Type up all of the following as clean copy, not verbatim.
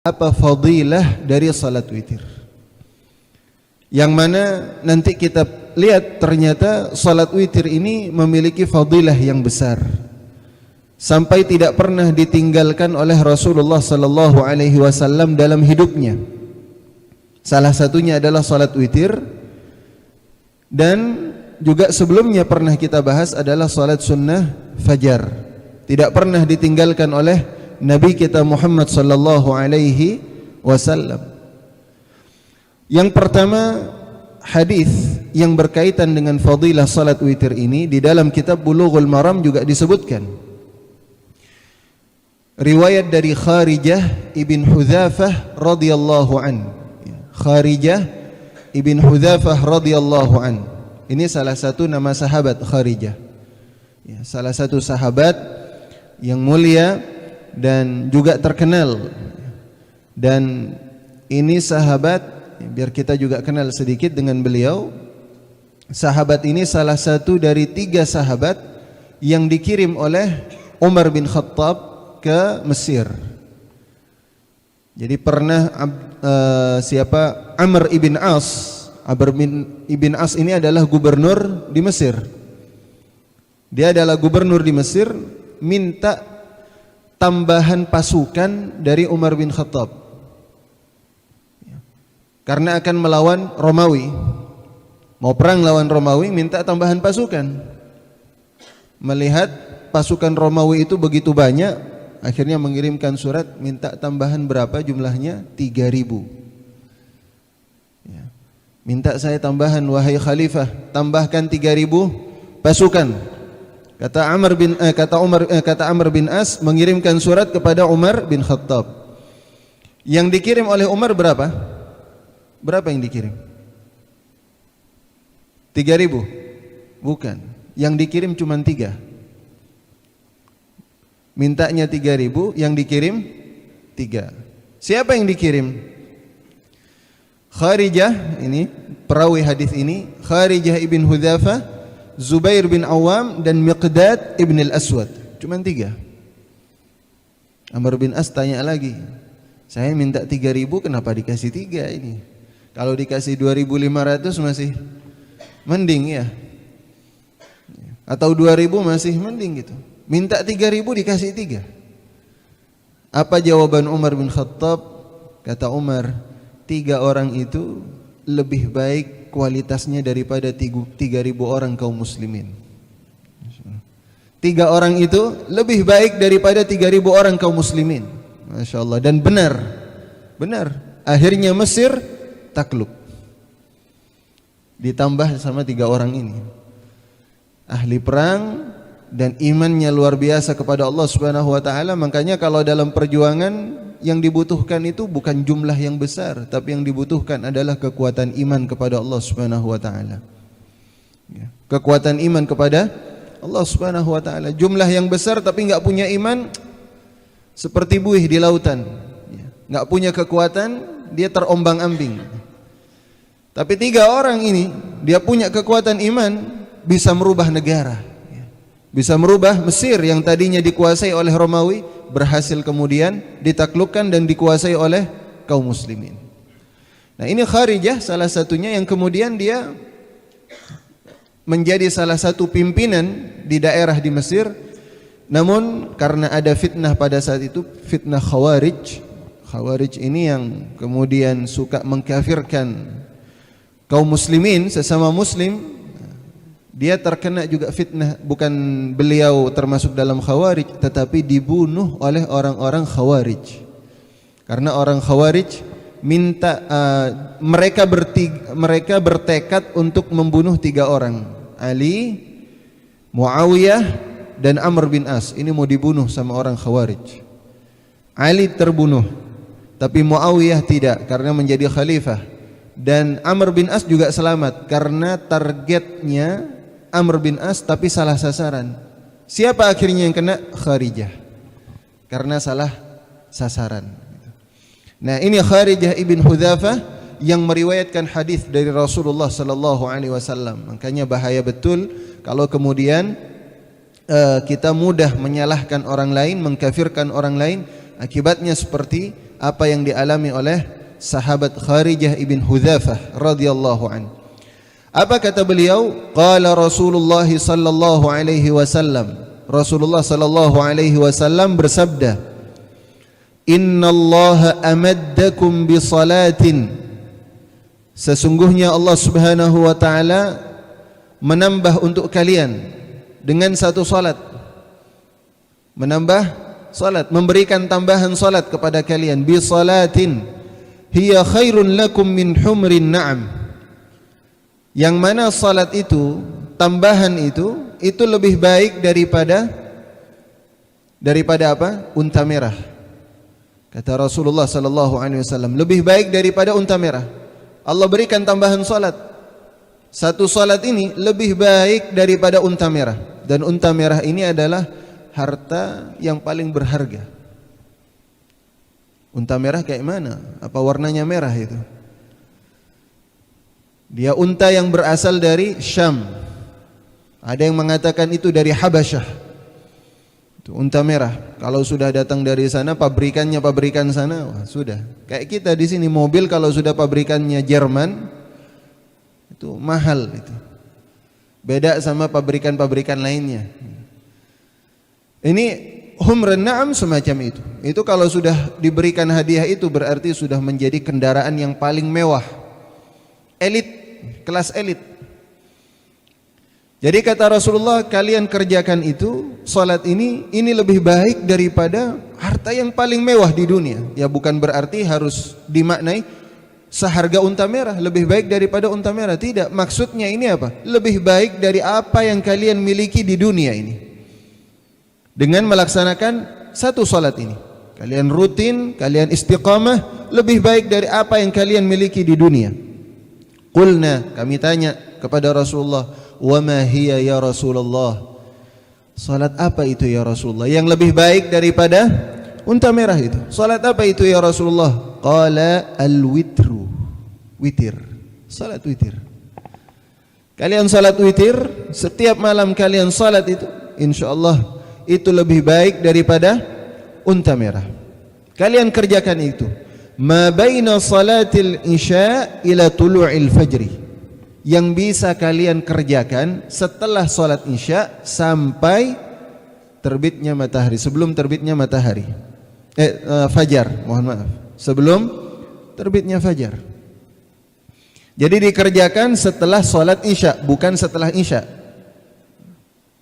apa fadilah dari salat witir. Yang mana nanti kita lihat ternyata salat witir ini memiliki fadilah yang besar. Sampai tidak pernah ditinggalkan oleh Rasulullah sallallahu alaihi wasallam dalam hidupnya. Salah satunya adalah salat witir, dan juga sebelumnya pernah kita bahas adalah salat sunnah fajar. Tidak pernah ditinggalkan oleh Nabi kita Muhammad sallallahu alaihi wasallam. Yang pertama, hadis yang berkaitan dengan fadilah salat witir ini di dalam kitab Bulughul Maram juga disebutkan. Riwayat dari Kharijah ibn Hudzafah radhiyallahu an. Kharijah ibn Hudzafah radhiyallahu an. Ini salah satu nama sahabat Kharijah. Salah satu sahabat yang mulia dan juga terkenal. Dan ini sahabat, biar kita juga kenal sedikit dengan beliau. Sahabat ini salah satu dari 3 sahabat yang dikirim oleh Umar bin Khattab ke Mesir. Jadi pernah Amr ibn As. Amr ibn As ini adalah gubernur di Mesir. Dia adalah gubernur di Mesir, minta tambahan pasukan dari Umar bin Khattab karena akan melawan Romawi. Mau perang lawan Romawi, minta tambahan pasukan. Melihat pasukan Romawi itu begitu banyak, akhirnya mengirimkan surat minta tambahan berapa jumlahnya? 3.000. Minta saya tambahan, wahai khalifah, tambahkan 3.000 pasukan. Kata Amr bin As mengirimkan surat kepada Umar bin Khattab. Yang dikirim oleh Umar berapa? Berapa yang dikirim? 3.000? Bukan. Yang dikirim cuma 3. Mintanya 3.000, yang dikirim 3. Siapa yang dikirim? Kharijah, ini perawi hadis ini, Kharijah ibn Hudzafah, Zubair bin Awam, dan Miqdad ibn al-Aswad. Cuma 3. Amr bin As tanya lagi, saya minta 3.000, kenapa dikasih 3 ini? Kalau dikasih 2.500 masih mending ya, atau 2.000 masih mending gitu. Minta 3.000 dikasih 3. Apa jawaban Umar bin Khattab? Kata Umar, 3 orang itu lebih baik kualitasnya daripada 3.000 orang kaum muslimin. 3 orang itu lebih baik daripada 3.000 orang kaum muslimin. Masya Allah. Dan benar. Akhirnya Mesir takluk. Ditambah sama 3 orang ini. Ahli perang dan imannya luar biasa kepada Allah Subhanahu wa taala. Makanya kalau dalam perjuangan yang dibutuhkan itu bukan jumlah yang besar, tapi yang dibutuhkan adalah kekuatan iman kepada Allah Subhanahu wa taala. Kekuatan iman kepada Allah Subhanahu wa taala. Jumlah yang besar tapi enggak punya iman seperti buih di lautan. Enggak punya kekuatan, dia terombang-ambing. Tapi 3 orang ini dia punya kekuatan iman, bisa merubah negara. Bisa merubah Mesir yang tadinya dikuasai oleh Romawi, berhasil kemudian ditaklukkan dan dikuasai oleh kaum muslimin. Nah, ini Kharijah salah satunya yang kemudian dia menjadi salah satu pimpinan di daerah di Mesir. Namun karena ada fitnah pada saat itu, fitnah Khawarij. Khawarij ini yang kemudian suka mengkafirkan kaum muslimin, sesama muslim. Dia terkena juga fitnah, bukan beliau termasuk dalam Khawarij, tetapi dibunuh oleh orang-orang Khawarij. Karena orang Khawarij minta mereka bertekad untuk membunuh 3 orang, Ali, Muawiyah, dan Amr bin As. Ini mau dibunuh sama orang Khawarij. Ali terbunuh, tapi Muawiyah tidak karena menjadi khalifah. Dan Amr bin As juga selamat karena targetnya Amr bin As tapi salah sasaran. Siapa akhirnya yang kena? Kharijah, karena salah sasaran. Nah, ini Kharijah ibn Hudzafah yang meriwayatkan hadis dari Rasulullah sallallahu alaihi wasallam. Makanya bahaya betul kalau kemudian kita mudah menyalahkan orang lain, mengkafirkan orang lain. Akibatnya seperti apa yang dialami oleh sahabat Kharijah ibn Hudzafah radhiyallahu an. Apa kata beliau? Qala Rasulullah sallallahu alaihi wasallam. Rasulullah sallallahu alaihi wasallam bersabda, "Innallaha amaddakum bi salatin." Sesungguhnya Allah Subhanahu wa taala menambah untuk kalian dengan satu salat. Menambah salat, memberikan tambahan salat kepada kalian bi salatin hiya khairun lakum min humrin na'am. Yang mana salat itu, tambahan itu lebih baik daripada apa? Unta merah. Kata Rasulullah sallallahu alaihi wasallam, lebih baik daripada unta merah. Allah berikan tambahan salat. Satu salat ini lebih baik daripada unta merah. Dan unta merah ini adalah harta yang paling berharga. Unta merah kayak mana? Apa warnanya merah itu? Dia unta yang berasal dari Syam. Ada yang mengatakan itu dari Habasyah. Itu unta merah. Kalau sudah datang dari sana, pabrikannya pabrikan sana, wah, sudah. Kayak kita di sini mobil kalau sudah pabrikannya Jerman, itu mahal itu. Beda sama pabrikan-pabrikan lainnya. Ini humrun na'am semacam itu. Itu kalau sudah diberikan hadiah itu berarti sudah menjadi kendaraan yang paling mewah. Elit, kelas elit. Jadi kata Rasulullah, kalian kerjakan itu, salat ini lebih baik daripada harta yang paling mewah di dunia. Ya bukan berarti harus dimaknai seharga unta merah, lebih baik daripada unta merah. Tidak, maksudnya ini apa? Lebih baik dari apa yang kalian miliki di dunia ini. Dengan melaksanakan satu salat ini, kalian rutin, kalian istiqamah, lebih baik dari apa yang kalian miliki di dunia. Qulna, kami tanya kepada Rasulullah, wa ma hiya ya Rasulullah? Salat apa itu ya Rasulullah yang lebih baik daripada unta merah itu? Salat apa itu ya Rasulullah? Qala al-witru. Witir. Salat witir. Kalian salat witir, setiap malam kalian salat itu, insyaallah itu lebih baik daripada unta merah. Kalian kerjakan itu. Ma baina salatil isya ila tulu'il fajri. Yang bisa kalian kerjakan setelah salat isya sampai terbitnya matahari, sebelum terbitnya matahari. Fajar, mohon maaf. Sebelum terbitnya fajar. Jadi dikerjakan setelah salat isya, bukan setelah isya.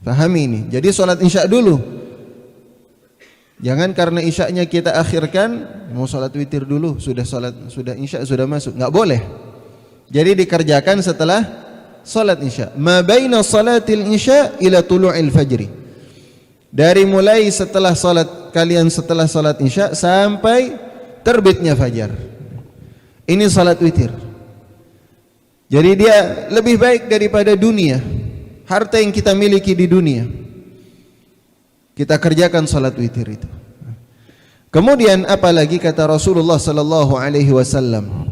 Pahami ini. Jadi salat isya dulu. Jangan karena isya'nya kita akhirkan, mau salat witir dulu, sudah isya sudah masuk. Enggak boleh. Jadi dikerjakan setelah salat isya. Ma baina salatil isya ila tulu'il fajri. Dari mulai setelah salat isya sampai terbitnya fajar. Ini salat witir. Jadi dia lebih baik daripada dunia. Harta yang kita miliki di dunia. Kita kerjakan salat witir itu. Kemudian apalagi kata Rasulullah sallallahu alaihi wasallam.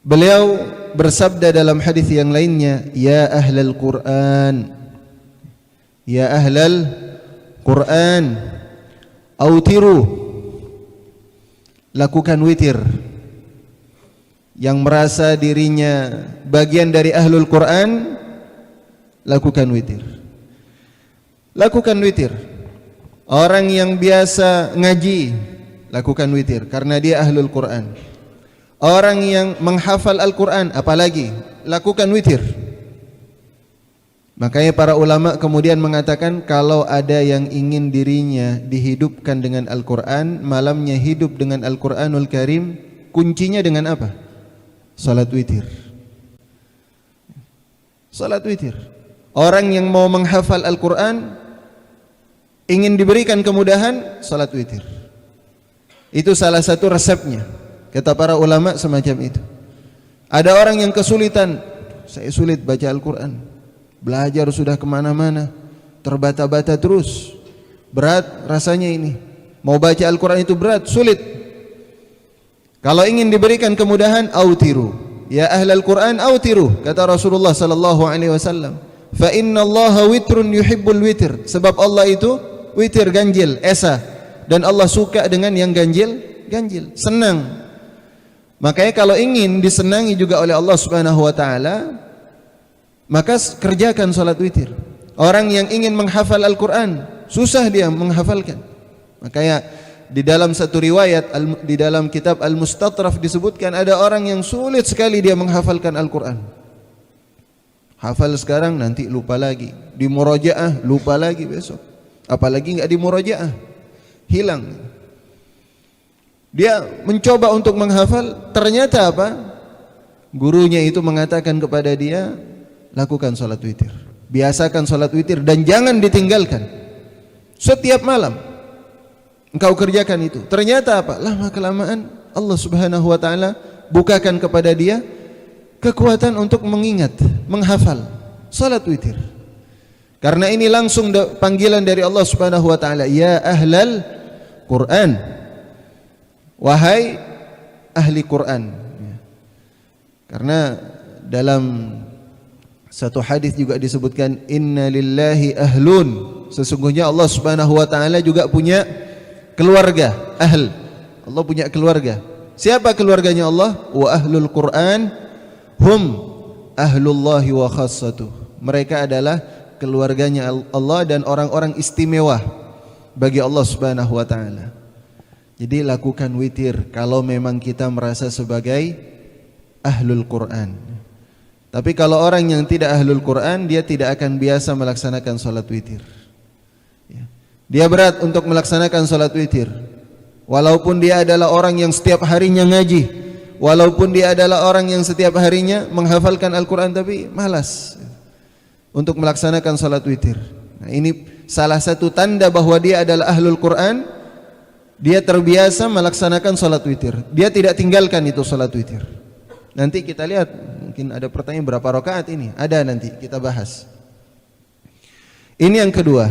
Beliau bersabda dalam hadis yang lainnya, ya ahlal Quran, ya ahlal Quran, autiru, lakukan witir. Yang merasa dirinya bagian dari ahlul Quran, lakukan witir. Lakukan witir. Orang yang biasa ngaji, lakukan witir karena dia ahlul Quran. Orang yang menghafal Al-Quran, apalagi lakukan witir. Makanya para ulama kemudian mengatakan, kalau ada yang ingin dirinya dihidupkan dengan Al-Quran, malamnya hidup dengan Al-Quranul Karim, kuncinya dengan apa? Salat witir. Salat witir. Orang yang mau menghafal Al-Quran, ingin diberikan kemudahan, salat witir. Itu salah satu resepnya. Kata para ulama semacam itu. Ada orang yang kesulitan, saya sulit baca Al-Quran, belajar sudah kemana-mana, terbata-bata terus, berat rasanya ini. Mau baca Al-Quran itu berat, sulit. Kalau ingin diberikan kemudahan, autiru. Ya ahlal Quran autiru, kata Rasulullah sallallahu alaihi wasallam. Fa inna Allah witrun yuhibbul witir. Sebab Allah itu witir, ganjil, esa, dan Allah suka dengan yang ganjil, senang. Makanya kalau ingin disenangi juga oleh Allah Subhanahu wa taala, maka kerjakan salat witir. Orang yang ingin menghafal Al-Qur'an, susah dia menghafalkan. Makanya di dalam satu riwayat di dalam kitab Al-Mustatraf disebutkan ada orang yang sulit sekali dia menghafalkan Al-Qur'an. Hafal sekarang nanti lupa lagi, di murojaah lupa lagi besok. Apalagi enggak di murojaah, hilang. Dia mencoba untuk menghafal, ternyata apa? Gurunya itu mengatakan kepada dia, lakukan salat witir. Biasakan salat witir dan jangan ditinggalkan. Setiap malam engkau kerjakan itu. Ternyata apa? Lama kelamaan Allah Subhanahu wa taala bukakan kepada dia kekuatan untuk mengingat, menghafal salat witir. Karena ini langsung panggilan dari Allah Subhanahu wa taala, ya ahlal Quran. Wahai ahli Quran. Karena dalam satu hadis juga disebutkan inna lillahi ahlun. Sesungguhnya Allah Subhanahu wa taala juga punya keluarga, ahl. Allah punya keluarga. Siapa keluarganya Allah? Wa ahlul Quran hum ahlullahi wa khassatuh. Mereka adalah keluarganya Allah dan orang-orang istimewa bagi Allah Subhanahu wa taala. Jadi lakukan witir kalau memang kita merasa sebagai ahlul Quran. Tapi kalau orang yang tidak ahlul Quran, dia tidak akan biasa melaksanakan salat witir. Dia berat untuk melaksanakan salat witir. Walaupun dia adalah orang yang setiap harinya ngaji, walaupun dia adalah orang yang setiap harinya menghafalkan Al-Quran, tapi malas untuk melaksanakan salat witir. Nah, ini salah satu tanda bahwa dia adalah ahlul Quran. Dia terbiasa melaksanakan salat witir. Dia tidak tinggalkan itu salat witir. Nanti kita lihat, mungkin ada pertanyaan berapa rakaat ini? Ada, nanti kita bahas. Ini yang kedua.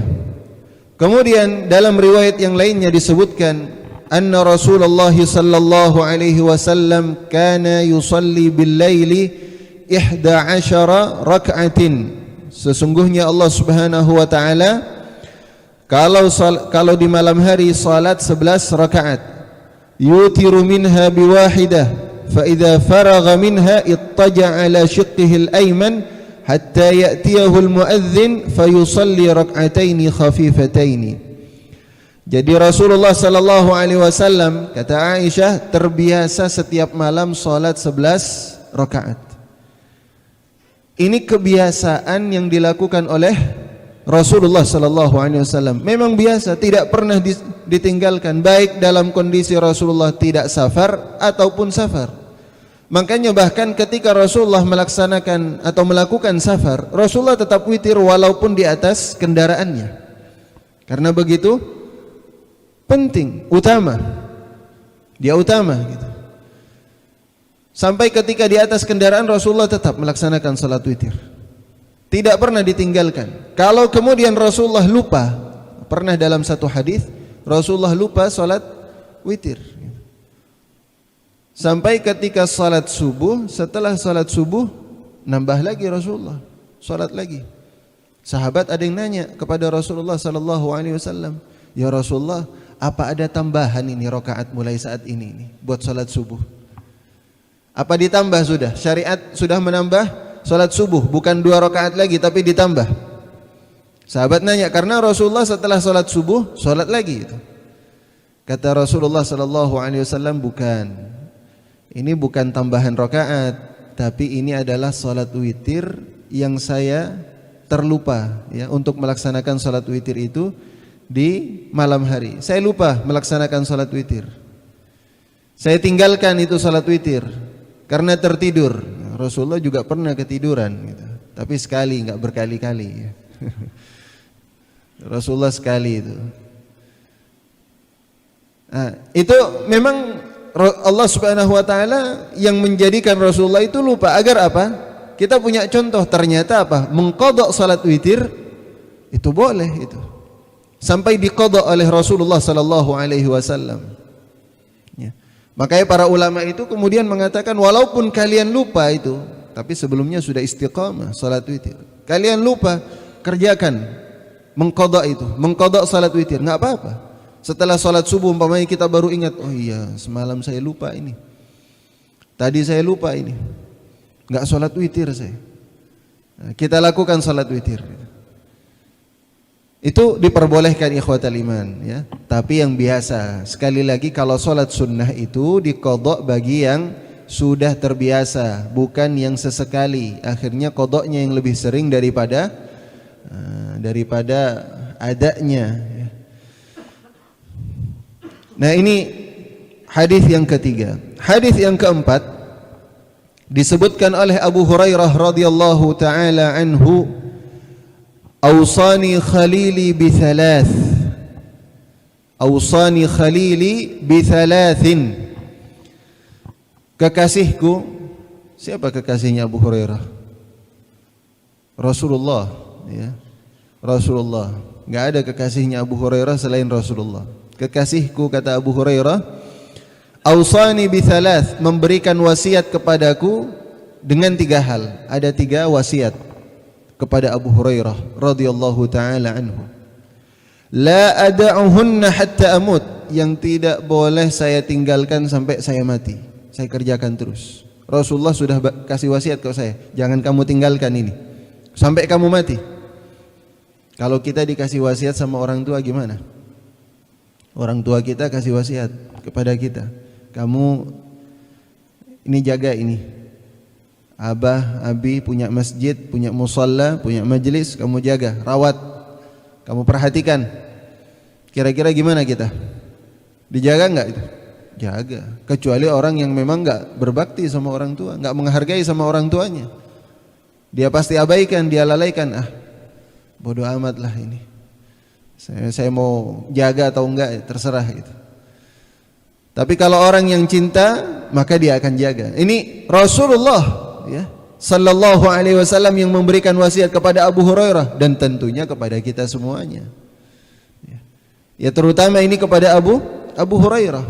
Kemudian dalam riwayat yang lainnya disebutkan anna Rasulullah sallallahu alaihi wasallam kana yusalli bil laili 11 rak'atin. Sesungguhnya Allah Subhanahu wa taala kalau di malam hari salat 11 rakaat, yutiru minha biwahidah, fa idza faragha minha ittaja'a ala shiqqihi al-ayman hatta ya'tiyahu al-muadzin fayusalli rak'ataini khafifataini. Jadi Rasulullah sallallahu alaihi wasallam, kata Aisyah, terbiasa setiap malam salat 11 rakaat. Ini kebiasaan yang dilakukan oleh Rasulullah sallallahu alaihi wasallam. Memang biasa, tidak pernah ditinggalkan, baik dalam kondisi Rasulullah tidak safar ataupun safar. Makanya bahkan ketika Rasulullah melaksanakan atau melakukan safar, Rasulullah tetap witir walaupun di atas kendaraannya. Karena begitu penting, utama. Dia utama gitu. Sampai ketika di atas kendaraan Rasulullah tetap melaksanakan salat witir. Tidak pernah ditinggalkan. Kalau kemudian Rasulullah lupa, pernah dalam satu hadis Rasulullah lupa salat witir. Sampai ketika salat subuh, setelah salat subuh nambah lagi Rasulullah, salat lagi. Sahabat ada yang nanya kepada Rasulullah sallallahu alaihi wasallam, "Ya Rasulullah, apa ada tambahan ini rakaat mulai saat ini buat salat subuh? Apa ditambah sudah? Syariat sudah menambah salat subuh, bukan 2 rakaat lagi tapi ditambah." Sahabat nanya, karena Rasulullah setelah salat subuh salat lagi itu. Kata Rasulullah sallallahu alaihi wasallam, bukan. Ini bukan tambahan rakaat, tapi ini adalah salat witir yang saya terlupa ya untuk melaksanakan salat witir itu di malam hari. Saya lupa melaksanakan salat witir. Saya tinggalkan itu salat witir karena tertidur. Rasulullah juga pernah ketiduran gitu. Tapi sekali, enggak berkali-kali ya. Rasulullah sekali itu. Nah, itu memang Allah Subhanahu wa taala yang menjadikan Rasulullah itu lupa agar apa? Kita punya contoh, ternyata apa? Mengqadha salat witir itu boleh itu. Sampai diqadha oleh Rasulullah sallallahu alaihi wasallam. Ya. Makanya para ulama itu kemudian mengatakan walaupun kalian lupa itu, tapi sebelumnya sudah istiqamah salat witir. Kalian lupa, kerjakan mengqadha itu, mengqadha salat witir, enggak apa-apa. Setelah sholat subuh umpamanya kita baru ingat, oh iya semalam saya lupa ini, tadi saya lupa ini, nggak sholat witir saya. Nah, kita lakukan sholat witir. Itu diperbolehkan ikhwatal iman ya. Tapi yang biasa, sekali lagi kalau sholat sunnah itu diqadha bagi yang sudah terbiasa, bukan yang sesekali. Akhirnya qadhanya yang lebih sering daripada adanya. Nah ini hadis yang ketiga. Hadis yang keempat disebutkan oleh Abu Hurairah radhiyallahu taala anhu, "Awsani khalili bi thalath." Awsani khalili bi thalathin. Kekasihku, siapa kekasihnya Abu Hurairah? Rasulullah ya. Rasulullah. Enggak ada kekasihnya Abu Hurairah selain Rasulullah. Kekasihku, kata Abu Hurairah, "Awsani bi thalath," memberikan wasiat kepadaku dengan 3 hal. Ada 3 wasiat kepada Abu Hurairah radhiyallahu taala anhu. La ada'uhunna hatta amut, yang tidak boleh saya tinggalkan sampai saya mati. Saya kerjakan terus. Rasulullah sudah kasih wasiat ke saya, jangan kamu tinggalkan ini sampai kamu mati. Kalau kita dikasih wasiat sama orang tua gimana? Orang tua kita kasih wasiat kepada kita, kamu ini jaga ini. Abah, abi punya masjid, punya musalla, punya majelis, kamu jaga, rawat, kamu perhatikan. Kira-kira gimana kita? Dijaga enggak itu? Jaga. Kecuali orang yang memang enggak berbakti sama orang tua, enggak menghargai sama orang tuanya, dia pasti abaikan, dia lalaikan. Bodoh amat lah ini, saya mau jaga atau enggak terserah gitu. Tapi kalau orang yang cinta, maka dia akan jaga. Ini Rasulullah ya, sallallahu alaihi wasallam yang memberikan wasiat kepada Abu Hurairah dan tentunya kepada kita semuanya. Ya terutama ini kepada Abu Hurairah.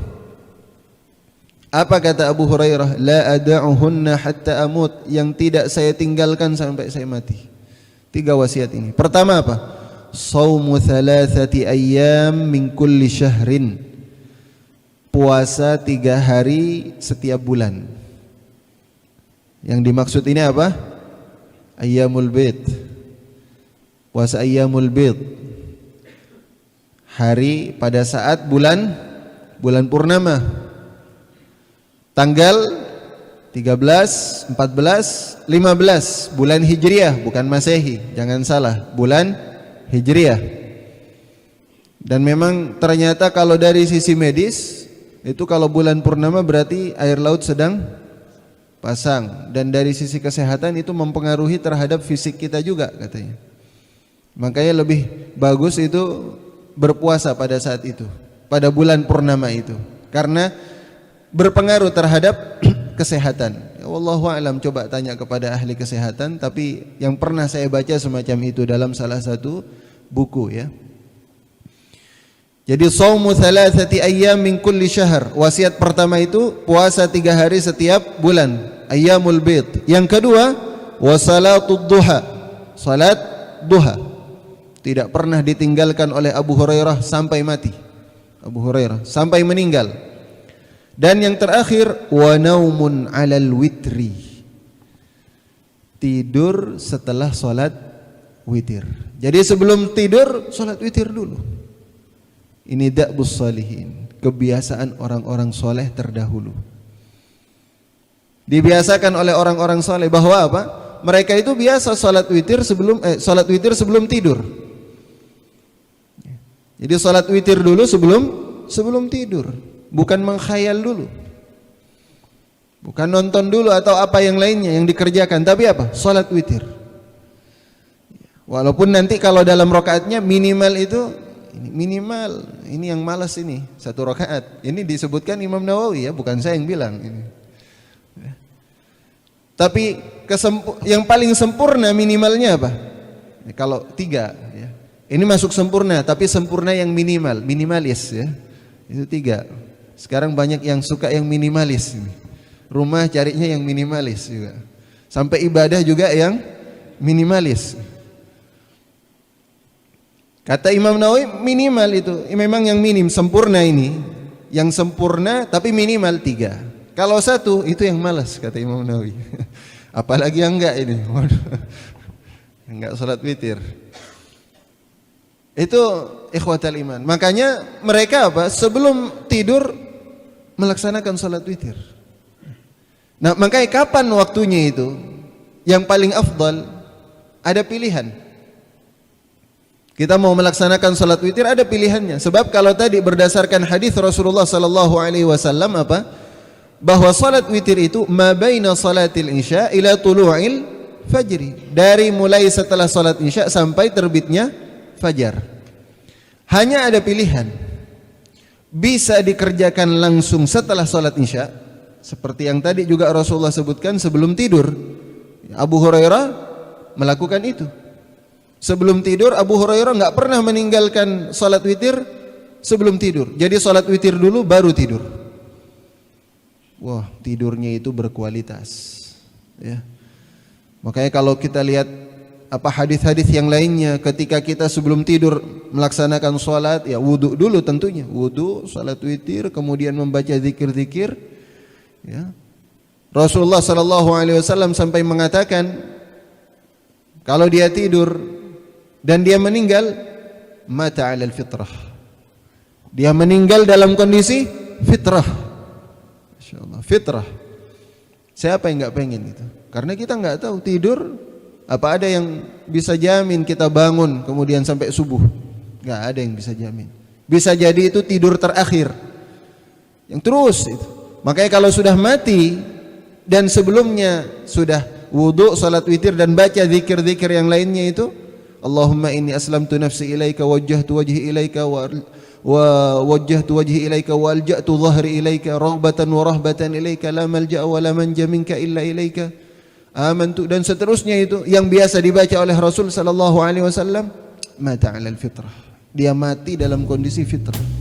Apa kata Abu Hurairah? La ada'uhunna hatta amut, yang tidak saya tinggalkan sampai saya mati. 3 wasiat ini. Pertama apa? Shaumu thalathati ayyam min kulli syahrin. Puasa 3 hari setiap bulan. Yang dimaksud ini apa? Ayyamul bid. Puasa ayyamul bid. Hari pada saat bulan purnama. Tanggal 13, 14, 15 bulan Hijriah, bukan Masehi, jangan salah, bulan Hijriah. Dan memang ternyata kalau dari sisi medis itu kalau bulan purnama berarti air laut sedang pasang, dan dari sisi kesehatan itu mempengaruhi terhadap fisik kita juga katanya. Makanya lebih bagus itu berpuasa pada saat itu, pada bulan purnama itu, karena berpengaruh terhadap kesehatan. Ya, wallahu a'lam, coba tanya kepada ahli kesehatan, tapi yang pernah saya baca semacam itu dalam salah satu buku ya. Jadi shaumu thalathati ayyam min kulli syahr. Wasiat pertama itu puasa 3 hari setiap bulan, ayyamul bid. Yang kedua, wasalatud duha. Salat duha tidak pernah ditinggalkan oleh Abu Hurairah sampai mati. Abu Hurairah sampai meninggal. Dan yang terakhir, wa naumun 'alal witri. Tidur setelah salat witir. Jadi sebelum tidur salat witir dulu. Ini da'bus salihin, kebiasaan orang-orang soleh terdahulu. Dibiasakan oleh orang-orang soleh bahwa apa? Mereka itu biasa salat witir sebelum tidur. Jadi salat witir dulu sebelum tidur. Bukan mengkhayal dulu, bukan nonton dulu atau apa yang lainnya yang dikerjakan, tapi apa? Salat witir. Walaupun nanti kalau dalam rakaatnya minimal itu, ini yang malas ini 1 rakaat. Ini disebutkan Imam Nawawi ya, bukan saya yang bilang ini. Tapi yang paling sempurna minimalnya apa? Kalau 3 ya. Ini masuk sempurna, tapi sempurna yang minimalis ya. Itu 3. Sekarang banyak yang suka yang minimalis. Rumah carinya yang minimalis juga. Sampai ibadah juga yang minimalis. Kata Imam Nawawi minimal itu, memang yang minim, sempurna ini, yang sempurna tapi minimal 3. Kalau 1 itu yang malas kata Imam Nawawi. Apalagi yang enggak ini, enggak salat witir. Itu ikhwatal iman. Makanya mereka apa? Sebelum tidur melaksanakan salat witir. Nah, makanya kapan waktunya itu? Yang paling afdal ada pilihan. Kita mau melaksanakan salat witir ada pilihannya. Sebab kalau tadi berdasarkan hadis Rasulullah sallallahu alaihi wasallam apa? Bahwa salat witir itu ma baina salatil isya ila tulu'il fajri. Dari mulai setelah salat isya sampai terbitnya fajar. Hanya ada pilihan. Bisa dikerjakan langsung setelah salat isya, seperti yang tadi juga Rasulullah sebutkan sebelum tidur. Abu Hurairah melakukan itu. Sebelum tidur Abu Hurairah enggak pernah meninggalkan salat witir sebelum tidur. Jadi salat witir dulu baru tidur. Wah, tidurnya itu berkualitas, ya. Makanya kalau kita lihat apa hadis-hadis yang lainnya, ketika kita sebelum tidur melaksanakan salat, ya wudu dulu tentunya, wudu, salat witir, kemudian membaca zikir-zikir, ya. Rasulullah sallallahu alaihi wasallam sampai mengatakan kalau dia tidur dan dia meninggal, mata 'alal fitrah. Dia meninggal dalam kondisi fitrah. Masyaallah, fitrah. Siapa yang enggak pengen itu? Karena kita enggak tahu tidur apa ada yang bisa jamin kita bangun kemudian sampai subuh. Enggak ada yang bisa jamin. Bisa jadi itu tidur terakhir. Yang terus itu. Makanya kalau sudah mati dan sebelumnya sudah wudu, salat witir dan baca zikir-zikir yang lainnya itu, Allahumma inni aslamtu nafsi ilaika wajjahtu wajhi ilaika wa wajjahtu wajhi ilaika wa alja'tu dhahri ilaika raghbatan wa rahbatan ilaika la malja'a wa la manja minka illa ilaika amantu, dan seterusnya itu yang biasa dibaca oleh Rasul sallallahu alaihi wasallam. Mata 'alal fitrah. Dia mati dalam kondisi fitrah.